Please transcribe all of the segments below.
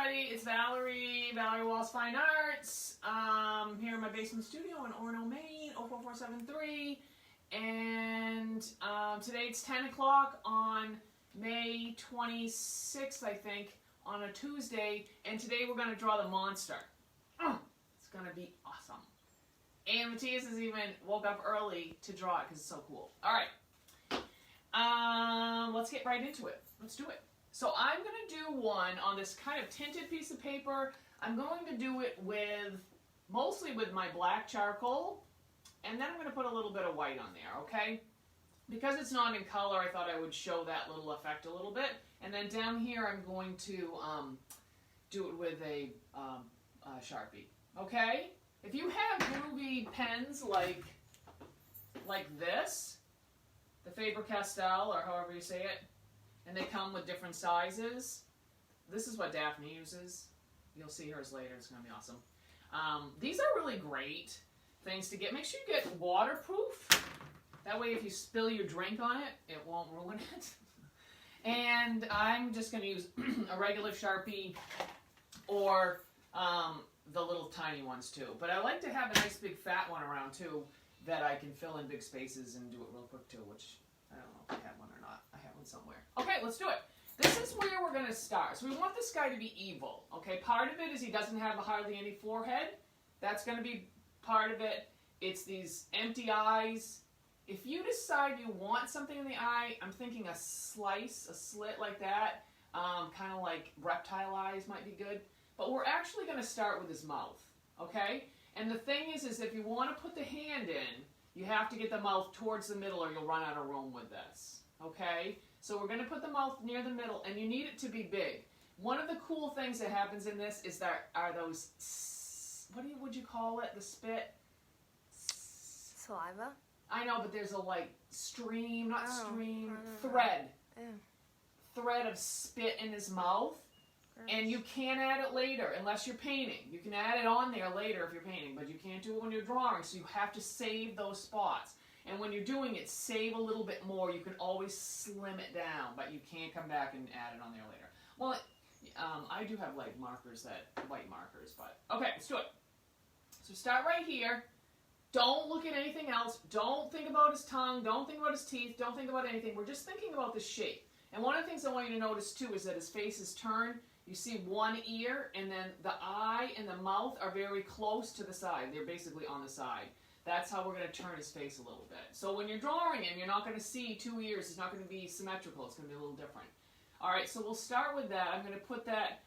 everybody. It's Valerie Wallace Fine Arts. Here in my basement studio in Orono, Maine, 04473. And today it's 10 o'clock on May 26th, I think, on a Tuesday. And today we're going to draw the monster. It's going to be awesome. And Matthias has even woke up early to draw it because it's so cool. All right. Let's get right into it. Let's do it. So I'm going to do one on this kind of tinted piece of paper. I'm going to do it mostly with my black charcoal, and then I'm going to put a little bit of white on there, okay? Because it's not in color, I thought I would show that little effect a little bit. And then down here, I'm going to do it with a Sharpie, okay? If you have groovy pens like this, the Faber-Castell, or however you say it, and they come with different sizes. This is what Daphne uses. You'll see hers later. It's going to be awesome. These are really great things to get. Make sure you get waterproof. That way if you spill your drink on it, it won't ruin it. And I'm just going to use a regular Sharpie or the little tiny ones too. But I like to have a nice big fat one around too that I can fill in big spaces and do it real quick too, which I don't know if I have one or not. I have one somewhere. Okay, let's do it. This is where we're going to start. So we want this guy to be evil. Okay, part of it is he doesn't have hardly any forehead. That's going to be part of it. It's these empty eyes. If you decide you want something in the eye, I'm thinking a slit like that, kind of like reptile eyes might be good. But we're actually going to start with his mouth, okay? And the thing is if you want to put the hand in, you have to get the mouth towards the middle or you'll run out of room with this, okay? So we're going to put the mouth near the middle, and you need it to be big. One of the cool things that happens in this is are those, would you call it, the spit? Saliva? I know, but there's a thread. Ew. Thread of spit in his mouth. And you can't add it later unless you're painting. You can add it on there later if you're painting, but you can't do it when you're drawing, so you have to save those spots. And when you're doing it, save a little bit more. You can always slim it down, but you can't come back and add it on there later. Well, I do have like markers, white markers, but okay, let's do it. So start right here. Don't look at anything else. Don't think about his tongue. Don't think about his teeth. Don't think about anything. We're just thinking about the shape. And one of the things I want you to notice too is that his face is turned. You see one ear, and then the eye and the mouth are very close to the side. They're basically on the side. That's how we're going to turn his face a little bit. So when you're drawing him, you're not going to see two ears. It's not going to be symmetrical. It's going to be a little different. All right, so we'll start with that. I'm going to put that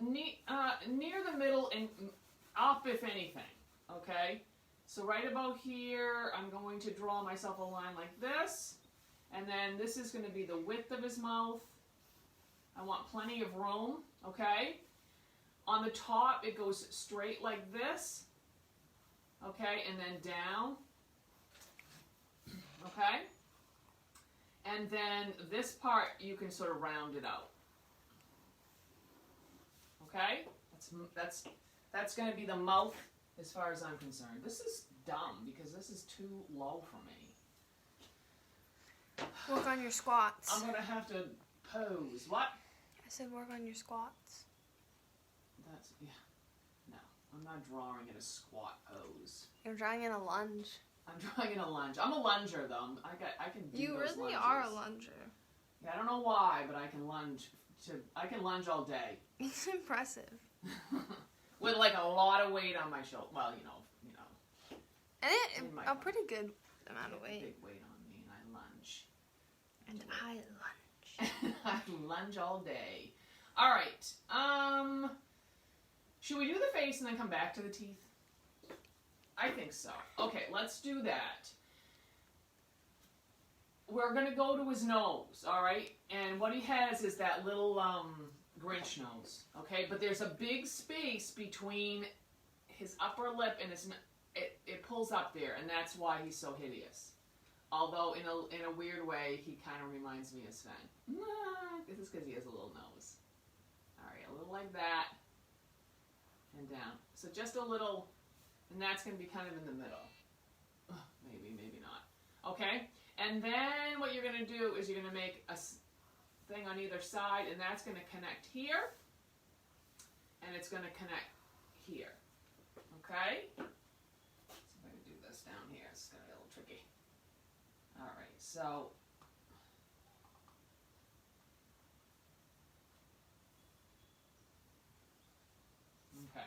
near the middle and up, if anything. Okay? So right about here, I'm going to draw myself a line like this. And then this is going to be the width of his mouth. I want plenty of room, okay? On the top, it goes straight like this, okay? And then down, okay? And then this part, you can sort of round it out, okay? That's going to be the mouth as far as I'm concerned. This is dumb because this is too low for me. Work on your squats. I'm going to have to pose. What? I said work on your squats. Yeah. No, I'm not drawing in a squat pose. You're drawing in a lunge. I'm drawing in a lunge. I'm a lunger though. I can do You those really lunges. are a lunger. Yeah, I don't know why, but I can lunge. I can lunge all day. It's impressive. With like a lot of weight on my shoulder. Well, you know. And a pretty good amount of weight. Big weight on me, and I lunge. And I lunge. I lunge all day. All right. Should we do the face and then come back to the teeth? I think so. Okay, let's do that. We're going to go to his nose, all right? And what he has is that little Grinch nose, okay? But there's a big space between his upper lip and his... It pulls up there, and that's why he's so hideous. Although, in a weird way, he kind of reminds me of Sven. This is because he has a little nose. All right, a little like that, and down. So just a little, and that's going to be kind of in the middle. Maybe, maybe not. Okay? And then what you're going to do is you're going to make a thing on either side, and that's going to connect here. and it's going to connect here. Okay? So if I can do this down here, it's going to be a little tricky. All right, so okay.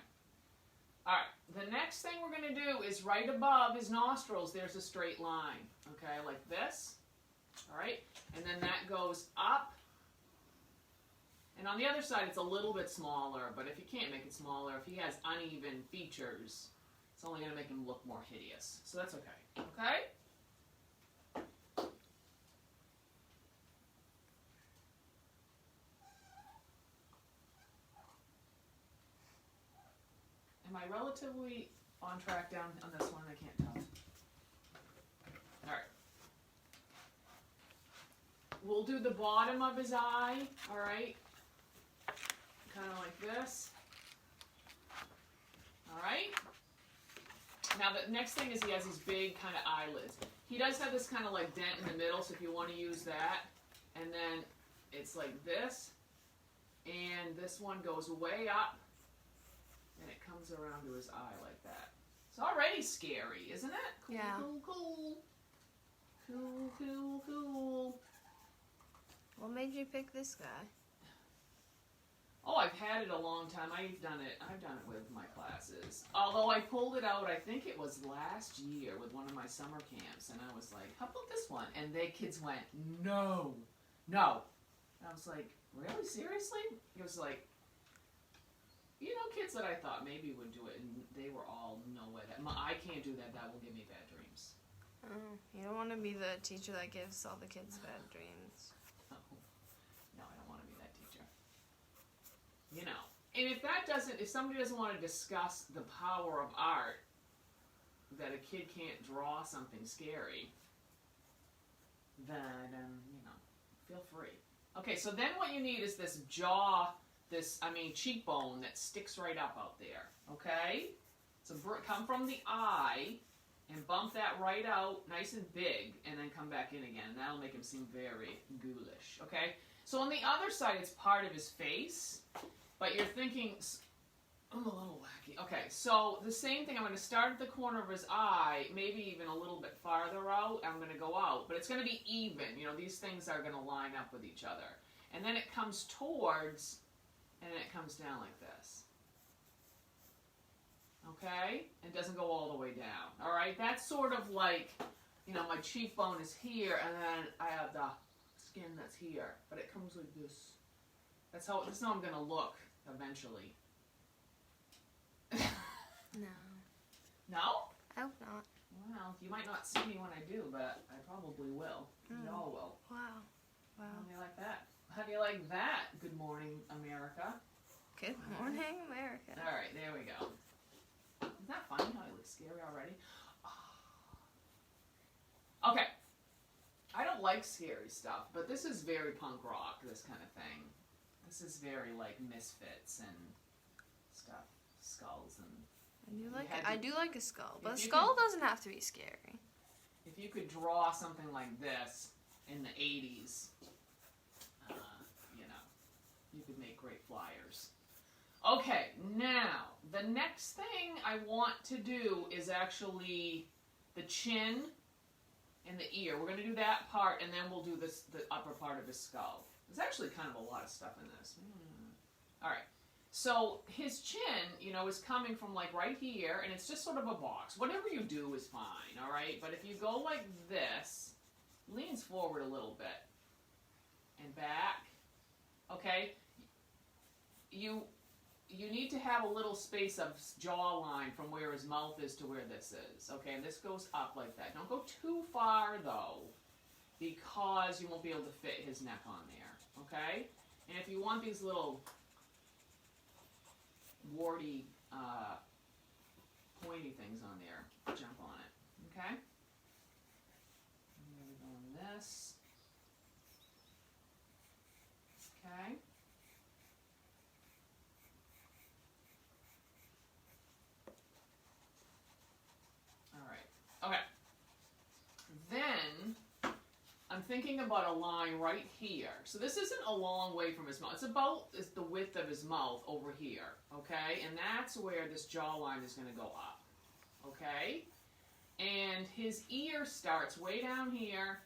All right, the next thing we're going to do is right above his nostrils, there's a straight line, okay, like this. All right, and then that goes up. And on the other side, it's a little bit smaller, but if you can't make it smaller, if he has uneven features, it's only going to make him look more hideous. So that's okay. Okay? Am I relatively on track down on this one? I can't tell. All right. We'll do the bottom of his eye, all right? Kind of like this. All right? Now the next thing is he has these big kind of eyelids. He does have this kind of like dent in the middle, so if you want to use that, and then it's like this, and this one goes way up, and it comes around to his eye like that. It's already scary, isn't it? Cool, yeah. Cool, cool. Cool, cool, cool. What made you pick this guy? Oh, I've had it a long time. I've done it with my classes. Although I pulled it out, I think it was last year with one of my summer camps, and I was like, how about this one? And they kids went, no. And I was like, really? Seriously? It was like, kids that I thought maybe would do it, and they were all, no way. I can't do that. That will give me bad dreams. Oh, you don't want to be the teacher that gives all the kids bad dreams. No, I don't want to be that teacher. And if somebody doesn't want to discuss the power of art, that a kid can't draw something scary, then, feel free. Okay, so then what you need is this cheekbone that sticks right up out there, okay? So come from the eye and bump that right out nice and big, and then come back in again. That'll make him seem very ghoulish, okay? So on the other side, it's part of his face, but you're thinking, I'm a little wacky. Okay, so the same thing, I'm going to start at the corner of his eye, maybe even a little bit farther out. I'm going to go out, but it's going to be even. These things are going to line up with each other. And then it comes towards, and then it comes down like this. Okay? It doesn't go all the way down. All right? That's sort of like, my cheekbone is here, and then I have the skin that's here. But it comes like this. This is how I'm going to look eventually. No. No? I hope not. Well, you might not see me when I do, but I probably will. Y'all will. Wow. How do you like that? How do you like that? Good morning, America. Good morning, America. All right, there we go. Isn't that funny how he looks scary already? Oh. Okay. I don't like scary stuff, but this is very punk rock, this kind of thing. This is very like Misfits and stuff, skulls and. I do like a skull, but a skull doesn't have to be scary. If you could draw something like this in the 80s, you could make great flyers. Okay, now, the next thing I want to do is actually the chin and the ear. We're going to do that part, and then we'll do the upper part of his skull. There's actually kind of a lot of stuff in this. All right. So his chin, is coming from like right here, and it's just sort of a box. Whatever you do is fine, all right? But if you go like this, leans forward a little bit, and back, okay? You need to have a little space of jawline from where his mouth is to where this is, okay? And this goes up like that. Don't go too far, though, because you won't be able to fit his neck on there, okay? And if you want these little warty, pointy things on there, jump on it, okay? I'm going to go on this, okay? All right, okay. Then, I'm thinking about a line right here. So this isn't a long way from his mouth. It's about the width of his mouth over here, okay? And that's where this jawline is going to go up, okay? And his ear starts way down here,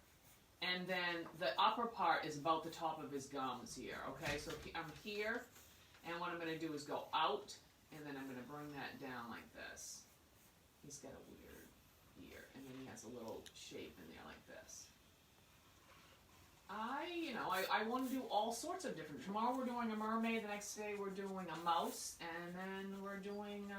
and then the upper part is about the top of his gums here, okay? So I'm here, and what I'm going to do is go out, and then I'm going to bring that down like this. He's got a weird ear, and then he has a little shape in there like this. I want to do all sorts of different. Tomorrow we're doing a mermaid. The next day we're doing a mouse, and then we're doing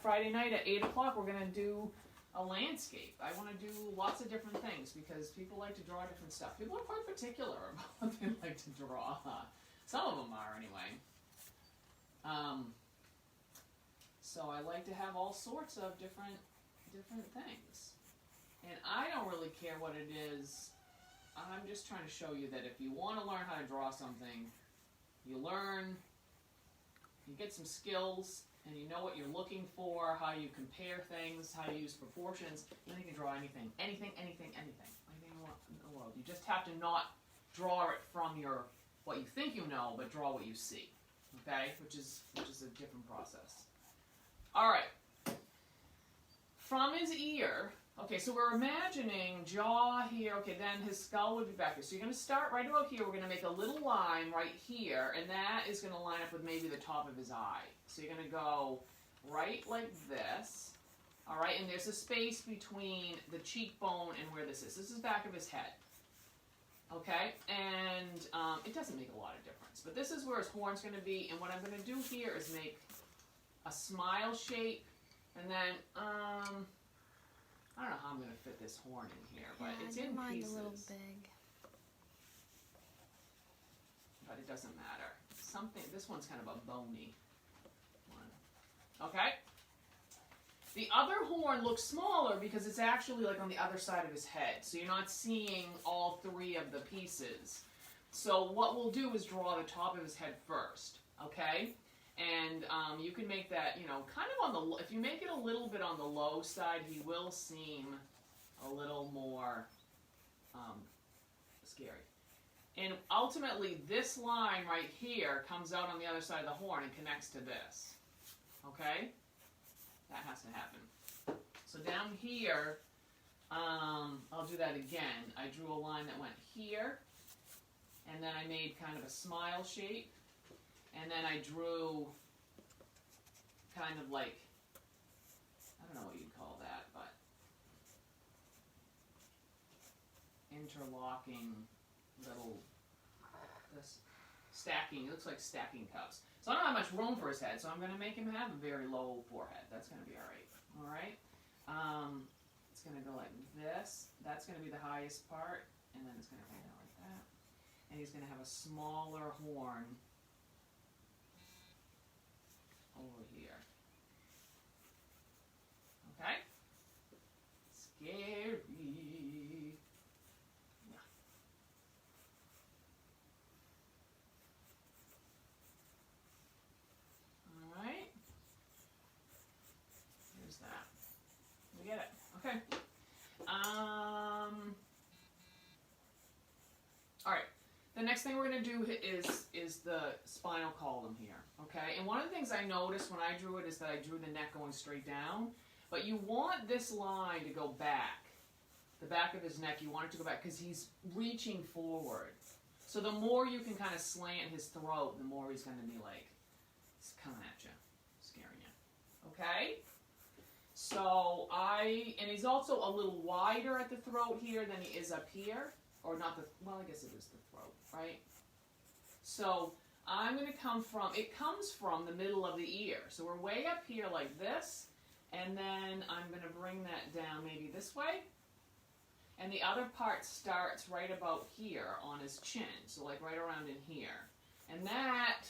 Friday night at 8 o'clock. We're gonna do a landscape. I want to do lots of different things because people like to draw different stuff. People are quite particular about what they like to draw. Some of them are anyway. So I like to have all sorts of different things, and I don't really care what it is. I'm just trying to show you that if you want to learn how to draw something, you learn, you get some skills, and you know what you're looking for, how you compare things, how you use proportions, and you can draw anything you want in the world. You just have to not draw it from what you think you know, but draw what you see, okay? Which is a different process. All right. From his ear. Okay, so we're imagining jaw here. Okay, then his skull would be back here. So you're going to start right about here. We're going to make a little line right here, and that is going to line up with maybe the top of his eye. So you're going to go right like this. All right, and there's a space between the cheekbone and where this is. This is back of his head. Okay, and it doesn't make a lot of difference. But this is where his horn's going to be, and what I'm going to do here is make a smile shape, and then, I don't know how I'm going to fit this horn in here, but it's in pieces. A little big. But it doesn't matter. This one's kind of a bony one. Okay? The other horn looks smaller because it's actually like on the other side of his head. So you're not seeing all three of the pieces. So what we'll do is draw the top of his head first. Okay? And you can make that, kind of on the, if you make it a little bit on the low side, he will seem a little more scary. And ultimately, this line right here comes out on the other side of the horn and connects to this. Okay? That has to happen. So down here, I'll do that again. I drew a line that went here, and then I made kind of a smile shape. And then I drew kind of like, I don't know what you'd call that, but interlocking little, stacking, it looks like stacking cups. So I don't have much room for his head, so I'm going to make him have a very low forehead. That's going to be all right. It's going to go like this. That's going to be the highest part, and then it's going to go down like that. And he's going to have a smaller horn over here. Okay? Scary. Yeah. Alright. Here's that. We get it. Okay. Alright. The next thing we're going to do is the spinal column here, okay? And one of the things I noticed when I drew it is that I drew the neck going straight down, but you want this line to go back. The back of his neck, you want it to go back because he's reaching forward. So the more you can kind of slant his throat, the more he's going to be like, he's coming at you, scaring you, okay? So and he's also a little wider at the throat here than he is up here. Or not well, I guess it is the throat, right? So I'm going to it comes from the middle of the ear. So we're way up here like this, and then I'm going to bring that down maybe this way. And the other part starts right about here on his chin, so like right around in here. And that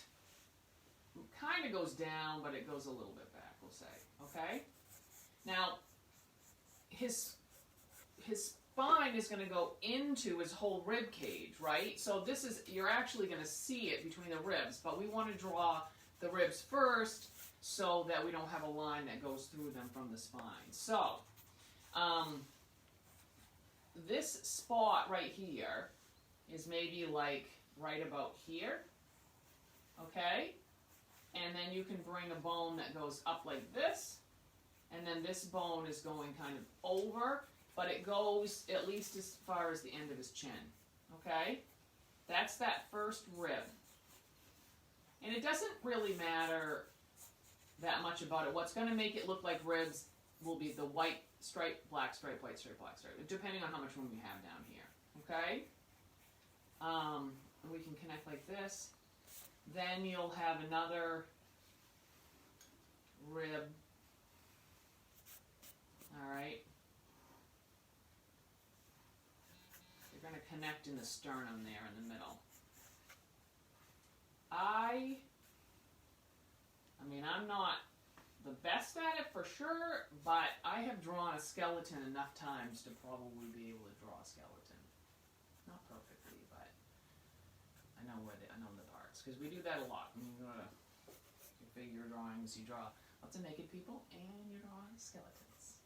kind of goes down, but it goes a little bit back, we'll say, okay? Now, his spine is going to go into his whole rib cage, right? So you're actually going to see it between the ribs, but we want to draw the ribs first so that we don't have a line that goes through them from the spine. So, this spot right here is maybe like right about here, okay? And then you can bring a bone that goes up like this, and then this bone is going kind of over, but it goes at least as far as the end of his chin, okay? That's that first rib. And it doesn't really matter that much about it. What's going to make it look like ribs will be the white stripe, black stripe, white stripe, black stripe, depending on how much room you have down here, okay? We can connect like this. Then you'll have another rib. All right. You're going to connect in the sternum there in the middle. I mean, I'm not the best at it for sure, but I have drawn a skeleton enough times to probably be able to draw a skeleton. Not perfectly, but I know the parts, because we do that a lot. When you go to your figure drawings, you draw lots of naked people and you draw skeletons.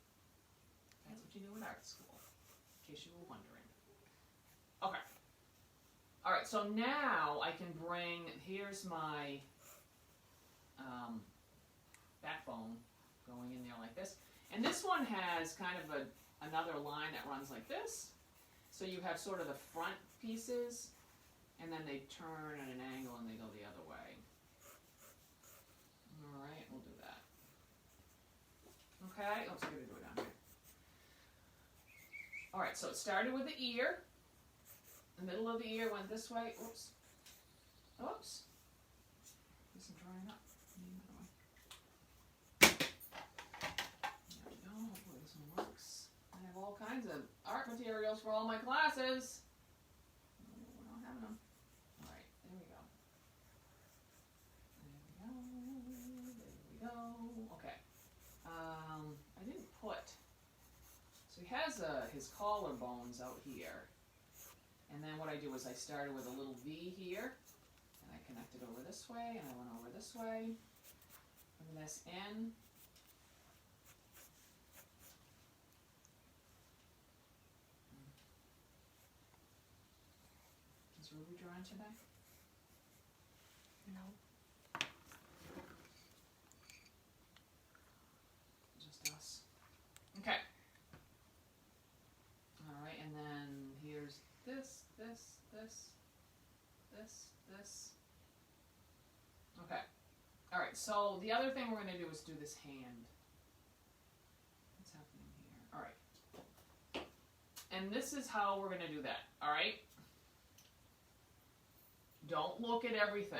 That's what you do in art school, in case you were wondering. Okay. All right, so now I can bring, here's my backbone going in there like this. And this one has kind of another line that runs like this. So you have sort of the front pieces, and then they turn at an angle and they go the other way. All right, we'll do that. Okay, oops, I gotta do it down here. All right, so it started with the ear. The middle of the ear went this way. Oops. Oops. This is drying up. There we go. Hopefully this one works. I have all kinds of art materials for all my classes. We're not having them. All right, there we go. There we go. Okay. I didn't put. So he has his collarbones out here. And then what I do is I started with a little V here, and I connected over this way, and I went over this way, bring this in. Is Ruby drawing today? No. Just us. Okay. All right, and then here's this. Okay. All right, so the other thing we're going to do is do this hand. What's happening here? All right. And this is how we're going to do that, all right? Don't look at everything.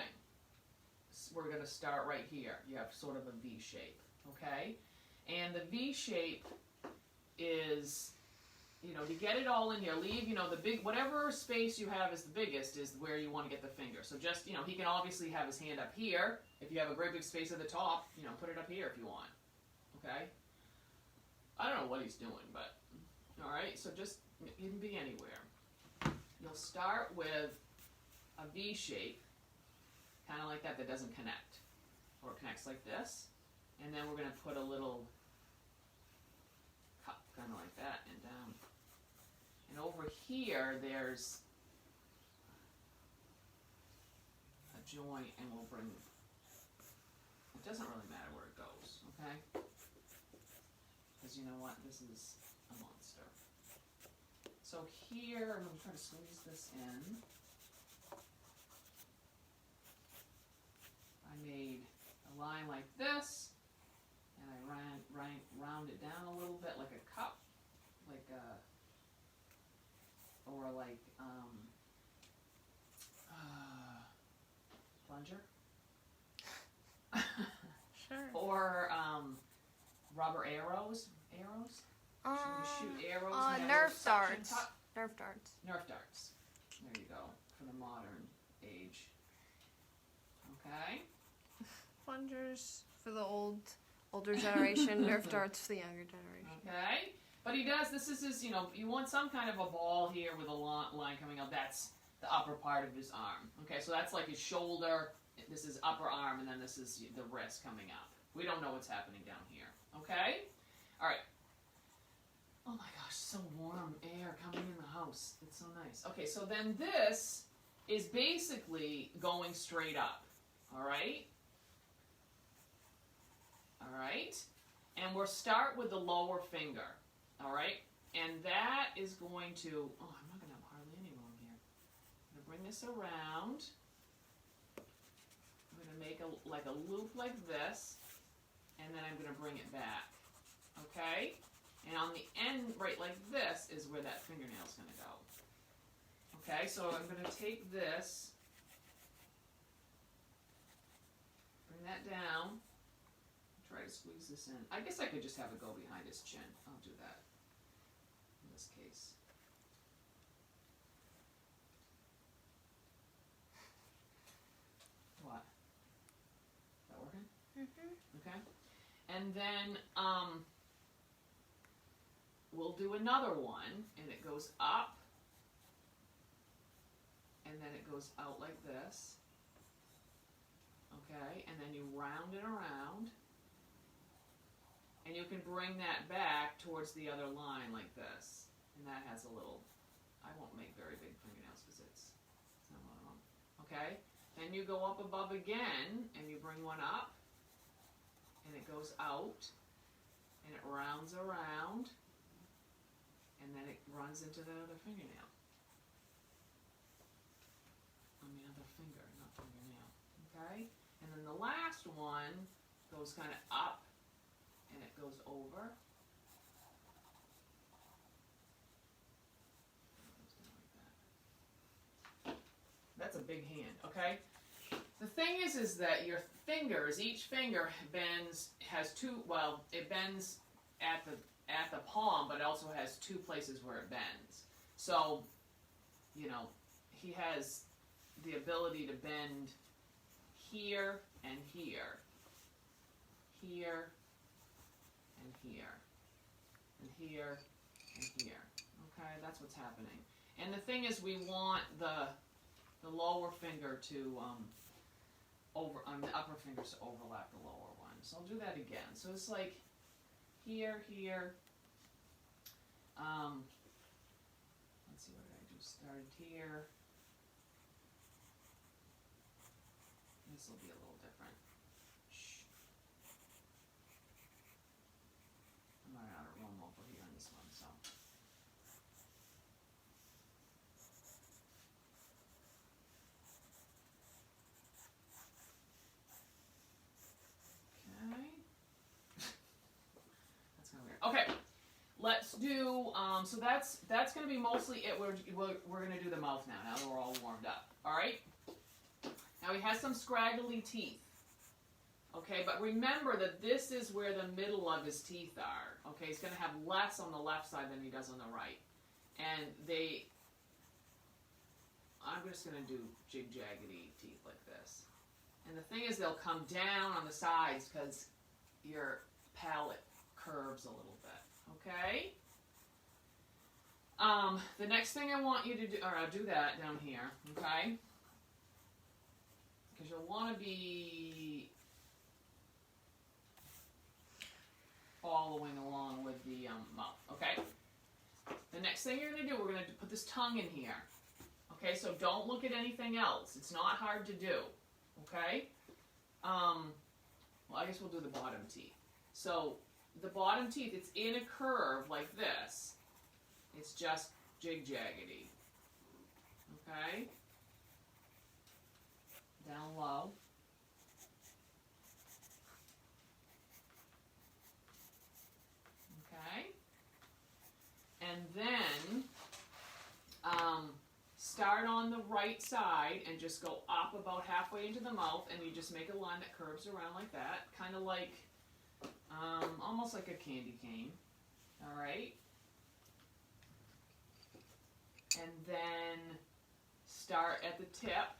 We're going to start right here. You have sort of a V shape, okay? And the V shape is, to get it all in here, leave, the big, whatever space you have is the biggest is where you want to get the finger. So just, he can obviously have his hand up here. If you have a great big space at the top, put it up here if you want. Okay? I don't know what he's doing, but, all right? So just, it can be anywhere. You'll start with a V shape, kind of like that doesn't connect. Or it connects like this. And then we're going to put a little cup, kind of like that, and down. And over here, there's a joint, and we'll bring, it doesn't really matter where it goes, okay? Because you know what, this is a monster. So here, I'm going to try to squeeze this in. I made a line like this, and I round it down a little bit like a cup, like a, or like plunger. Sure. Or rubber arrows. Arrows? Should we shoot arrows? And have Nerf a suction darts. cup? Nerf darts. Nerf darts. There you go. For the modern age. Okay. Plungers for the older generation. Nerf darts for the younger generation. Okay. But he does, this is his, you want some kind of a ball here with a line coming up. That's the upper part of his arm. Okay, so that's like his shoulder. This is upper arm, and then this is the wrist coming up. We don't know what's happening down here. Okay? All right. Oh my gosh, so warm air coming in the house. It's so nice. Okay, so then this is basically going straight up. All right? All right? And we'll start with the lower finger. All right? And that is going to, oh, I'm not going to have hardly any room here. I'm going to bring this around. I'm going to make like a loop like this. And then I'm going to bring it back. Okay? And on the end, right like this, is where that fingernail's going to go. Okay, so I'm going to take this, bring that down, try to squeeze this in. I guess I could just have it go behind his chin. I'll do that in this case. What? Is that working? Mm-hmm. Okay. And then, we'll do another one, and it goes up, and then it goes out like this, okay, and then you round it around, and you can bring that back towards the other line like this, and that has a little, I won't make very big fingernails because it's not one of them, okay, then you go up above again, and you bring one up, and it goes out, and it rounds around, and then it runs into the other fingernail. On the other finger, not fingernail. Okay? And then the last one goes kind of up, and it goes over. That's a big hand, okay? The thing is that your fingers, each finger bends, has two, well, it bends at the palm, but it also has two places where it bends. So, you know, he has the ability to bend here and here, here and here, and here and here. Okay, that's what's happening. And the thing is, we want the lower finger to the upper fingers to overlap the lower one. So I'll do that again. So it's like here, here. Let's see, what did I do? Started here. This will be a little different. Shh. I'm running out of room over here on this one, so. Okay. That's kind of weird. Okay. Let's do, so that's going to be mostly it. We're going to do the mouth now that we're all warmed up. All right? Now he has some scraggly teeth. Okay, but remember that this is where the middle of his teeth are. Okay, he's going to have less on the left side than he does on the right. And I'm just going to do jig-jaggedy teeth like this. And the thing is, they'll come down on the sides because your palate curves a little bit. Okay? The next thing I want you to do, or I'll do that down here, okay? Because you'll want to be following along with the mouth, okay? The next thing you're going to do, we're going to put this tongue in here. Okay, so don't look at anything else. It's not hard to do, okay? Well, I guess we'll do the bottom teeth. So the bottom teeth, it's in a curve like this. It's just jig-jaggedy. Okay? Down low. Okay? And then start on the right side and just go up about halfway into the mouth, and you just make a line that curves around like that, kind of like, almost like a candy cane. All right? And then start at the tip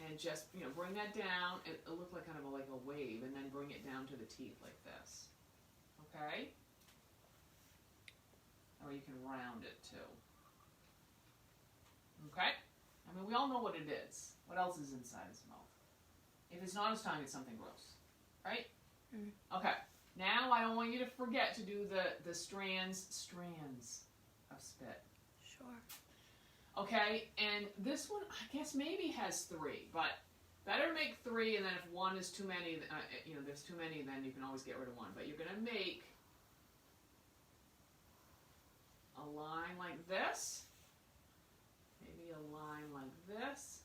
and just, bring that down. It'll look like kind of like a wave, and then bring it down to the teeth like this. Okay? Or you can round it too. Okay? I mean, we all know what it is. What else is inside his mouth? If it's not his tongue, it's something gross. Right? Mm. Okay. Now I don't want you to forget to do the strands of spit. Sure. Okay, and this one I guess maybe has 3, but better make 3, and then if one is too many, there's too many, then you can always get rid of one. But you're gonna make a line like this, maybe a line like this,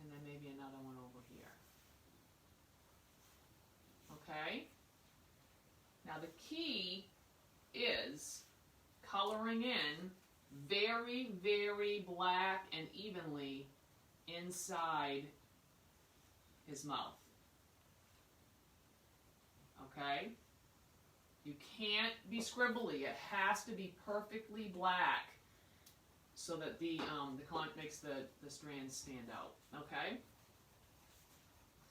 and then maybe another one over here. Okay? Now the key is coloring in very, very black and evenly inside his mouth. Okay? You can't be scribbly. It has to be perfectly black so that the makes the strands stand out. Okay?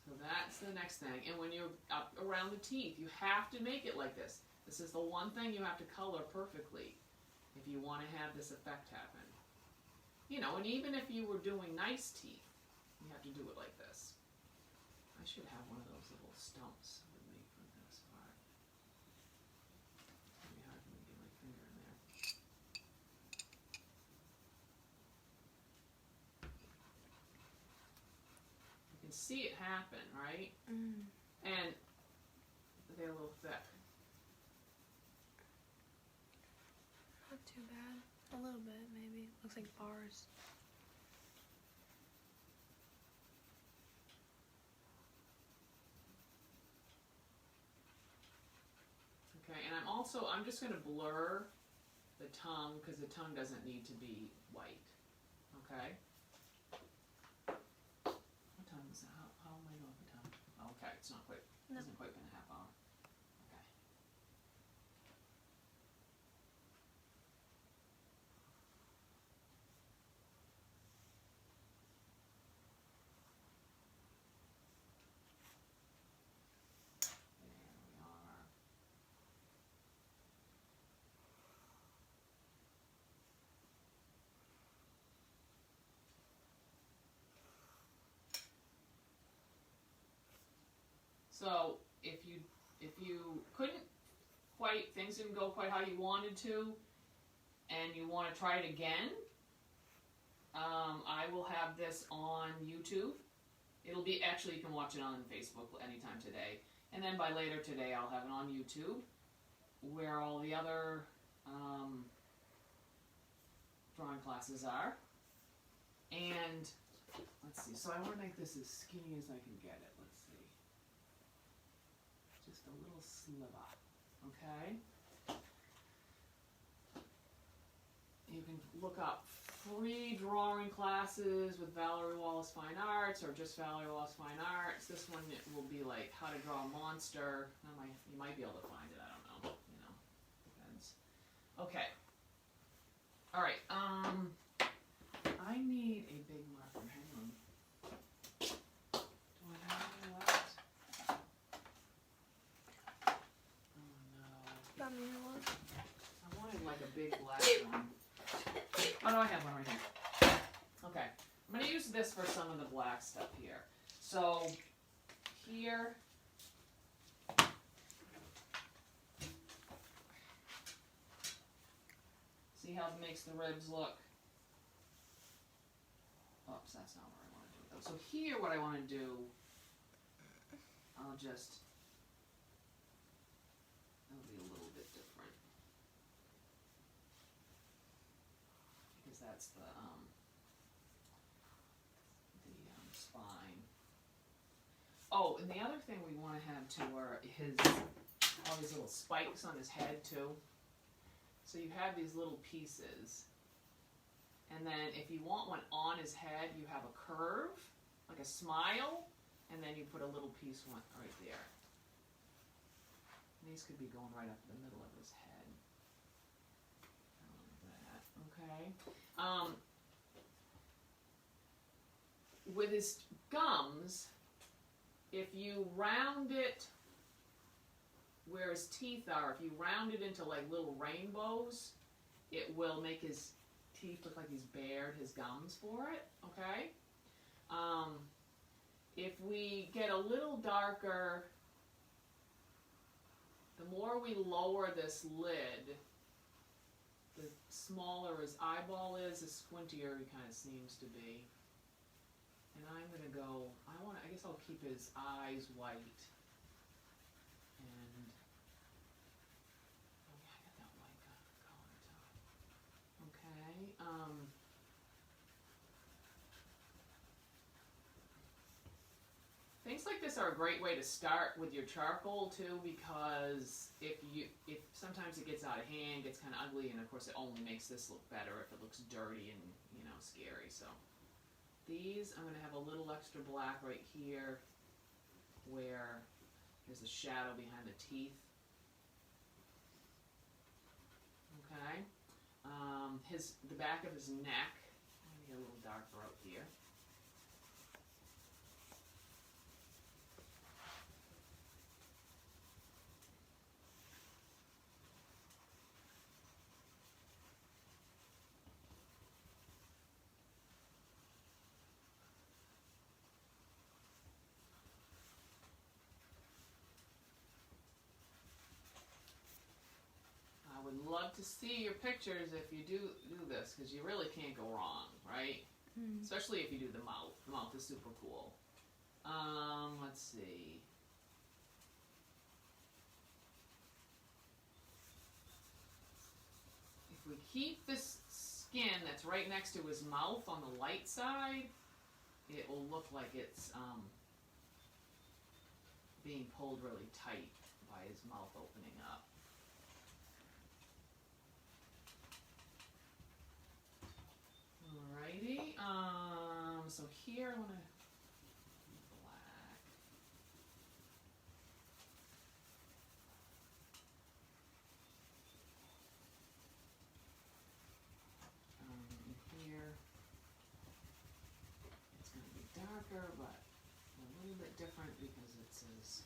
So that's the next thing. And when you're up around the teeth, you have to make it like this. This is the one thing you have to color perfectly if you want to have this effect happen. And even if you were doing nice teeth, you have to do it like this. I should have one of those little stumps with me for this part. It's going to be hard for me to get my finger in there. You can see it happen, right? Mm. And they're a little thick. Not too bad. A little bit, maybe. Looks like bars. Okay, and I'm just going to blur the tongue because the tongue doesn't need to be white. Okay? What time is it? How am I doing for time? Oh, okay, it's not quite, it hasn't quite been a half hour. Okay. There we are. So if you couldn't quite, things didn't go quite how you wanted to, and you want to try it again, I will have this on YouTube. It'll be, actually you can watch it on Facebook anytime today, and then by later today I'll have it on YouTube, where all the other drawing classes are. And let's see, so I want to make this as skinny as I can get it. Let's see. Just a little sliver, okay? You can look up free drawing classes with Valerie Wallace Fine Arts, or just Valerie Wallace Fine Arts. This one it will be like how to draw a monster. You might be able to find it, I don't know, depends. Okay. All right, I need a big marker, hang on. Do I have any left? Oh no. Got me one. I wanted like a big black one. Oh no, I have one right here. Okay, I'm going to use this for some of the black stuff here. So, here, see how it makes the ribs look? Oops, that's not where I want to do it though. So here what I want to do, I'll just, it'll be a little bit different. Because that's the spine. Oh, and the other thing we want to have too are all these little spikes on his head too. So you have these little pieces. And then if you want one on his head, you have a curve, like a smile, and then you put a little piece one right there. And these could be going right up the middle of his head. Like that, okay? With his gums, if you round it where his teeth are, if you round it into like little rainbows, it will make his teeth look like he's bared his gums for it, okay? If we get a little darker the more we lower this lid, the smaller his eyeball is, the squintier he kind of seems to be. And I'm going to go, I guess I'll keep his eyes white. And, oh yeah, I got that white color top. Okay, things like this are a great way to start with your charcoal too, because if sometimes it gets out of hand, gets kind of ugly, and of course it only makes this look better if it looks dirty and, you know, scary. So these, I'm going to have a little extra black right here where there's a shadow behind the teeth. Okay, the back of his neck, I'm going to get a little darker out here. I would love to see your pictures if you do this, because you really can't go wrong, right? Especially if you do the mouth. The mouth is super cool. Let's see. If we keep this skin that's right next to his mouth on the light side, it will look like it's being pulled really tight by his mouth opening up. Alrighty, so here I want to black. Here it's going to be darker, but a little bit different because it's his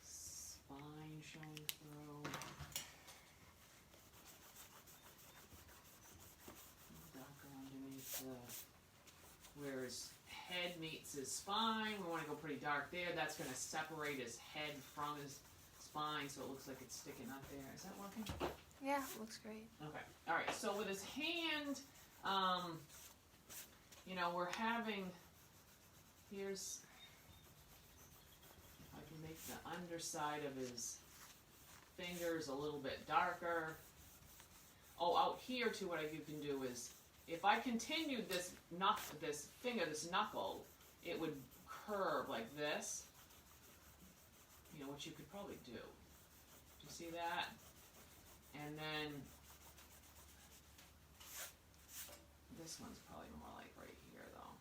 spine showing through. Where his head meets his spine, we want to go pretty dark there. That's going to separate his head from his spine, so it looks like it's sticking up there. Is that working? Yeah, looks great. Okay. All right. So with his hand, you know, we're having. Here's. If I can make the underside of his fingers a little bit darker. Oh, out here too, what you can do is, if I continued this knuckle, it would curve like this. You know, which you could probably do. Do you see that? And then this one's probably more like right here, though.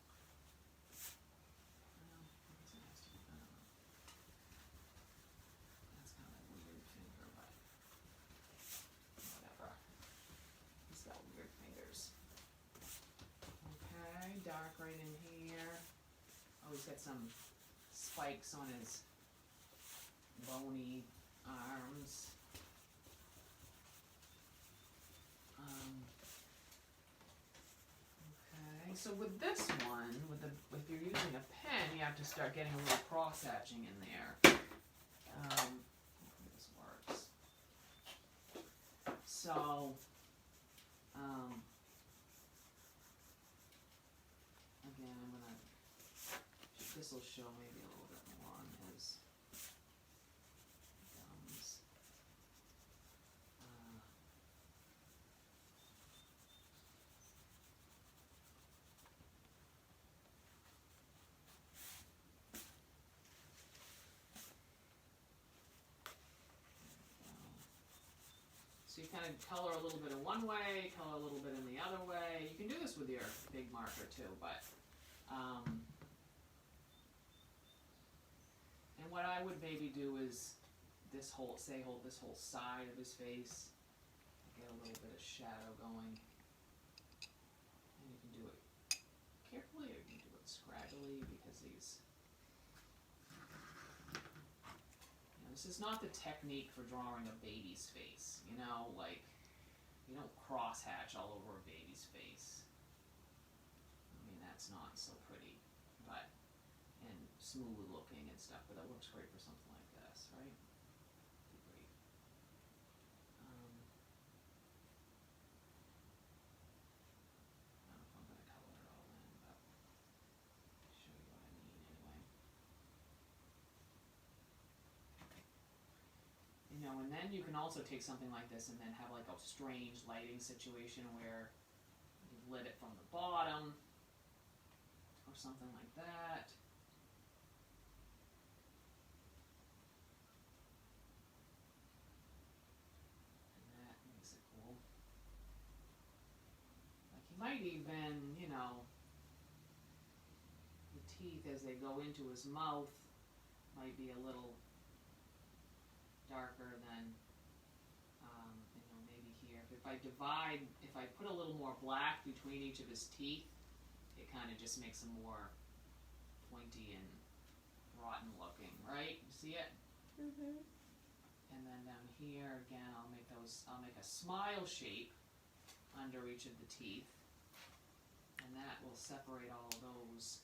Well, I guess it has to be, I don't know. That's kind of a weird finger, but whatever. He's got weird fingers. Okay, dark right in here. Oh, he's got some spikes on his bony arms. Okay, so with this one, if you're using a pen, you have to start getting a little cross hatching in there. Hopefully this works. So, again, this will show maybe a little bit more on his gums. So you kind of color a little bit in one way, color a little bit in the other way. You can do this with your big marker too, but and what I would maybe do is hold this whole side of his face, get a little bit of shadow going. And you can do it carefully or you can do it scraggly, because this is not the technique for drawing a baby's face, you know, like, you don't cross hatch all over a baby's face. I mean, that's not so pretty, and smooth looking and stuff, but that works great for something like this, right? Great. then you can also take something like this and then have like a strange lighting situation where you've lit it from the bottom or something like that. And that makes it cool. Like you might even, you know, the teeth as they go into his mouth might be a little darker than, you know, maybe here. If I divide, if I put a little more black between each of his teeth, it kind of just makes them more pointy and rotten looking, right? You see it? Mhm. And then down here again, I'll make a smile shape under each of the teeth, and that will separate all of those.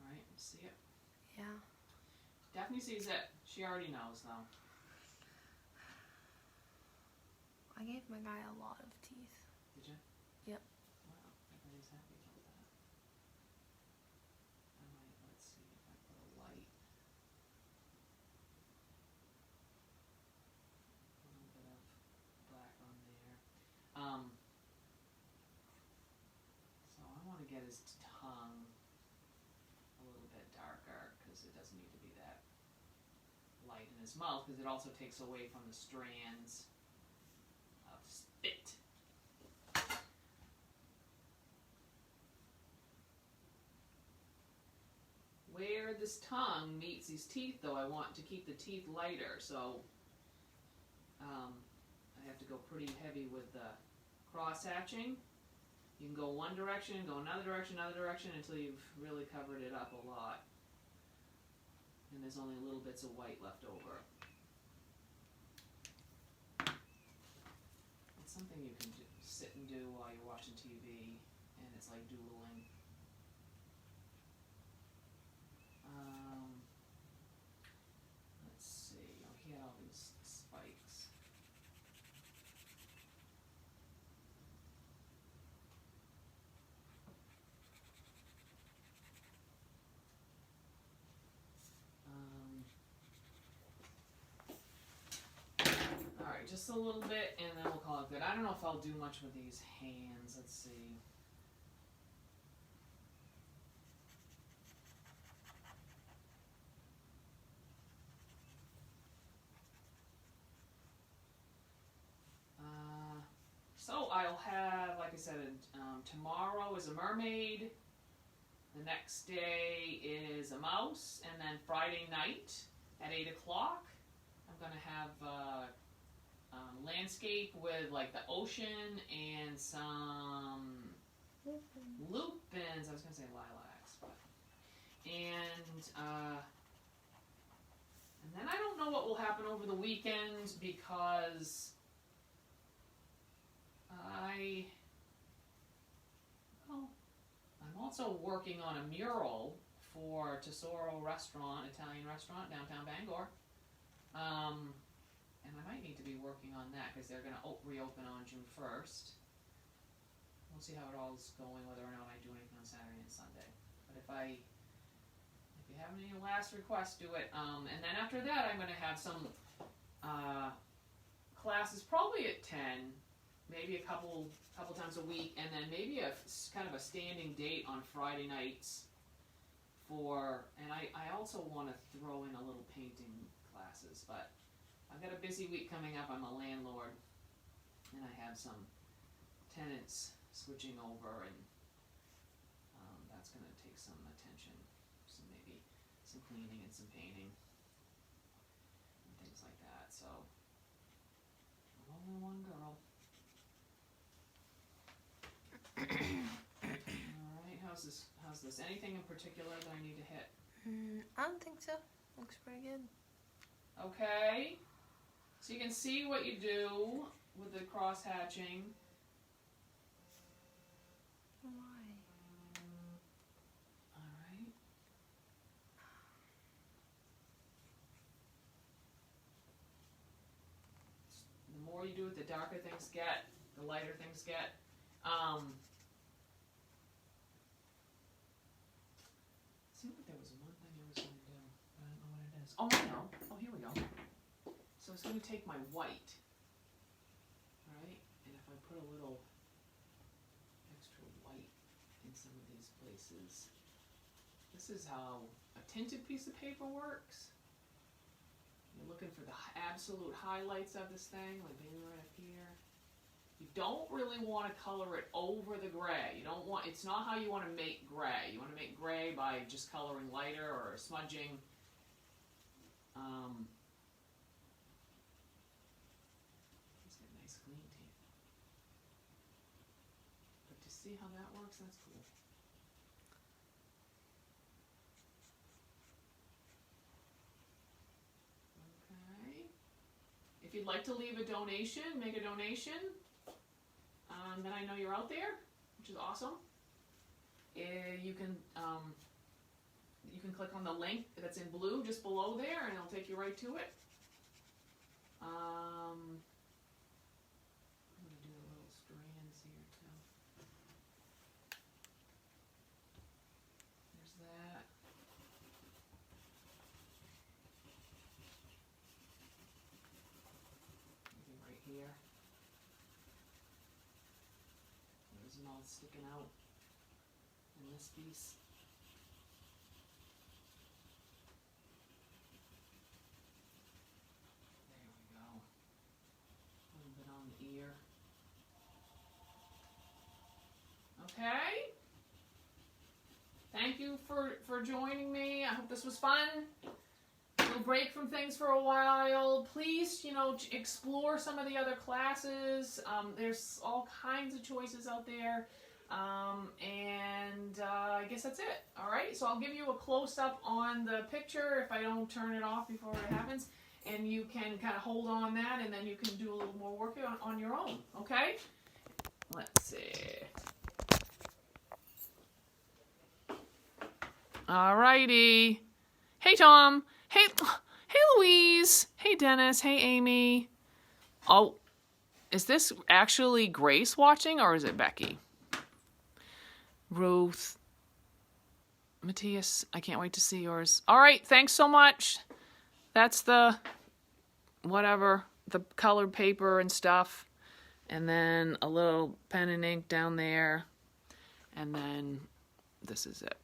All right, you see it? Yeah. Daphne sees it. She already knows, though. I gave my guy a lot of teeth. Did you? Yep. Wow, everybody's happy about that. I might, let's see if I put a light. A little bit of black on there. So I want to get his tongue a little bit darker because it doesn't need to be that light in his mouth because it also takes away from the strands of spit. Where this tongue meets his teeth, though, I want to keep the teeth lighter, so I have to go pretty heavy with the cross-hatching. You can go one direction, go another direction, until you've really covered it up a lot. And there's only little bits of white left over. It's something you can sit and do while you're watching TV, and it's like doodling. Let's see. Oh, he had all these spikes. Alright, just a little bit, and then we'll call it good. I don't know if I'll do much with these hands. Let's see. So I'll have, like I said, tomorrow is a mermaid. The next day is a mouse, and then Friday night at 8 o'clock, I'm going to have landscape with like the ocean and some lupins. I was going to say lilacs, but and then I don't know what will happen over the weekend because I'm also working on a mural for Tesoro Restaurant, Italian restaurant, downtown Bangor. And I might need to be working on that because they're going to reopen on June 1st. We'll see how it all's going, whether or not I do anything on Saturday and Sunday. But if you have any last requests, do it. And then after that, I'm going to have some classes, probably at 10, maybe a couple times a week, and then maybe a kind of a standing date on Friday nights and I also want to throw in a little painting classes, but I've got a busy week coming up. I'm a landlord, and I have some tenants switching over, and that's going to take some attention, so maybe some cleaning and some painting and things like that. So I'm only one girl. Alright, how's this? Anything in particular that I need to hit? I don't think so. Looks pretty good. Okay. So you can see what you do with the cross hatching. Why? Alright. The more you do it, the darker things get, the lighter things get. Seemed like there was one thing I was going to do, but I don't know what it is. Oh, I know. Oh, here we go. So it's going to take my white, right? And if I put a little extra white in some of these places, this is how a tinted piece of paper works. You're looking for the absolute highlights of this thing, like maybe right up here. You don't really want to color it over the gray. You don't want, it's not how you want to make gray. You want to make gray by just coloring lighter or smudging. It's got a nice clean teeth. But to see how that works, that's cool. Okay. If you'd like to leave a donation, make a donation. Then I know you're out there, which is awesome. You can click on the link that's in blue just below there, and it'll take you right to it. I'm going to do the little strands here too. There's that. Maybe right here. There's a mouth sticking out in this piece. There we go. A little bit on the ear. Okay. Thank you for joining me. I hope this was fun. We'll break from things for a while. Please, explore some of the other classes. There's all kinds of choices out there. And I guess that's it. All right, so I'll give you a close-up on the picture if I don't turn it off before it happens. And you can kind of hold on that, and then you can do a little more work on your own, okay? Let's see. All righty. Hey, Tom. Hey Louise. Hey, Dennis. Hey, Amy. Oh, is this actually Grace watching, or is it Becky? Ruth. Matthias, I can't wait to see yours. All right, thanks so much. That's the colored paper and stuff. And then a little pen and ink down there. And then this is it.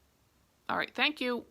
All right, thank you.